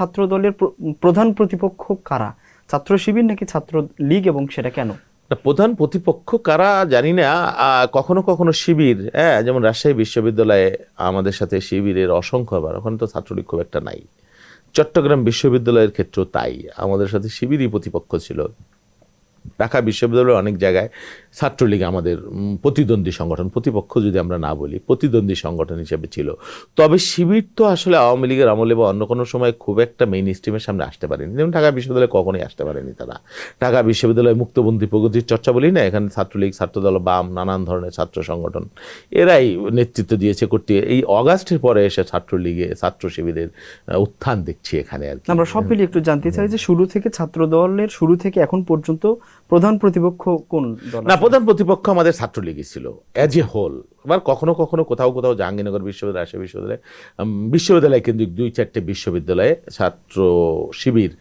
ছাত্র দলের প্রধান প্রতিপক্ষ কারা? ছাত্র শিবির নাকি ছাত্র লীগ, এবং সেটা কেন? প্রধান প্রতিপক্ষ কারা জানি না। কখনো কখনো শিবির, হ্যাঁ, যেমন রাজশাহী বিশ্ববিদ্যালয়ে আমাদের সাথে শিবিরের অসংখ্যবার, ওখানে তো ছাত্রলীগ খুব একটা নাই। চট্টগ্রাম বিশ্ববিদ্যালয়ের ক্ষেত্রেও তাই, আমাদের সাথে শিবিরই প্রতিপক্ষ ছিল। ঢাকা বিশ্ববিদ্যালয়ের অনেক জায়গায় ছাত্রলীগ আমাদের প্রতিদ্বন্দ্বী সংগঠন, প্রতিপক্ষ যদি আমরা না বলি, প্রতিদ্বন্দ্বী সংগঠন হিসেবে ছিল। তবে শিবির তো আসলে আওয়ামী লীগের আমলে বা অন্য কোনো সময় খুব একটা মেইন স্ট্রিমের সামনে আসতে পারেনি। যেমন ঢাকা বিশ্ববিদ্যালয়ে কখনোই আসতে পারেনি তারা। ঢাকা বিশ্ববিদ্যালয়ে মুক্তবন্ধী প্রগতির চর্চা বলি না, এখানে ছাত্রলীগ, ছাত্রদল, বাম, নানান ধরনের ছাত্র সংগঠন এরাই নেতৃত্ব দিয়েছে করতে। এই অগাস্টের পরে এসে ছাত্রলীগে, ছাত্র শিবিরের উত্থান দেখছি এখানে আর কি। আমরা সব মিলিয়ে একটু জানতে চাই যে শুরু থেকে ছাত্র দলের শুরু থেকে এখন পর্যন্ত প্রধান প্রতিপক্ষ কোন দল? না, প্রধান প্রতিপক্ষ আমাদের ছাত্রলীগই ছিল অ্যাজ এ হোল। আবার কখনো কখনো কোথাও কোথাও জাহাঙ্গীরনগর বিশ্ববিদ্যালয়, রাজশাহী বিশ্ববিদ্যালয়, বিশ্ববিদ্যালয় কিন্তু 2-4টে বিশ্ববিদ্যালয়ে ছাত্র শিবির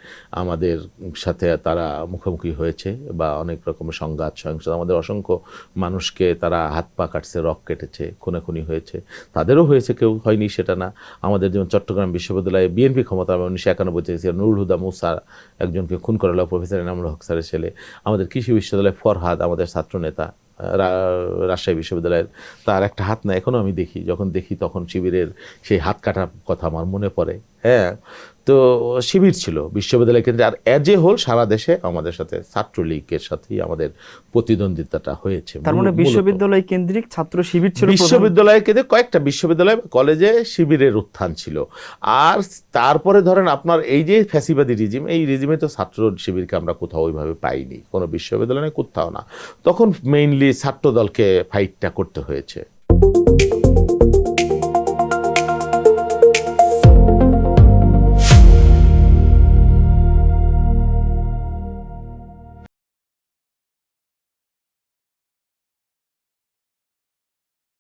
আমাদের সাথে তারা মুখোমুখি হয়েছে, বা অনেক রকমের সংঘাত সহিংসতা, আমাদের অসংখ্য মানুষকে তারা হাত পা কাটছে, রক কেটেছে, খুনাখুনি হয়েছে, তাদেরও হয়েছে, কেউ হয়নি সেটা না। আমাদের যেমন চট্টগ্রাম বিশ্ববিদ্যালয়ে বিএনপি ক্ষমতা 1991 থেকে নুরুল হুদা মুসা একজনকে খুন করা হলো, প্রফেসর এনামুল হক স্যারের ছেলে। আমাদের কৃষি বিশ্ববিদ্যালয়ে ফরহাদ, আমাদের ছাত্রনেতা, রাজশাহী বিশ্ববিদ্যালয়ের, তার একটা হাত না, এখনও আমি দেখি, যখন দেখি তখন শিবিরের সেই হাত কাটার কথা আমার মনে পড়ে। হ্যাঁ, তো শিবির ছিল বিশ্ববিদ্যালয় কেন্দ্রে। আর অ্যাজ এ হোল সারা দেশে আমাদের সাথে ছাত্রলীগের সাথেই আমাদের প্রতিদ্বন্দ্বিতাটা হয়েছে। তার মানে বিশ্ববিদ্যালয় কেন্দ্রিক ছাত্র শিবির ছিল বিশ্ববিদ্যালয়ের কেন্দ্রে কয়েকটা বিশ্ববিদ্যালয় কলেজে শিবিরের উত্থান ছিল। আর তারপরে ধরেন আপনার এই যে ফ্যাসিবাদী রিজিম, এই রিজিমে তো ছাত্র শিবিরকে আমরা কোথাও ওইভাবে পাইনি, কোনো বিশ্ববিদ্যালয়ে কোথাও না। তখন মেইনলি ছাত্র দলকে ফাইটটা করতে হয়েছে।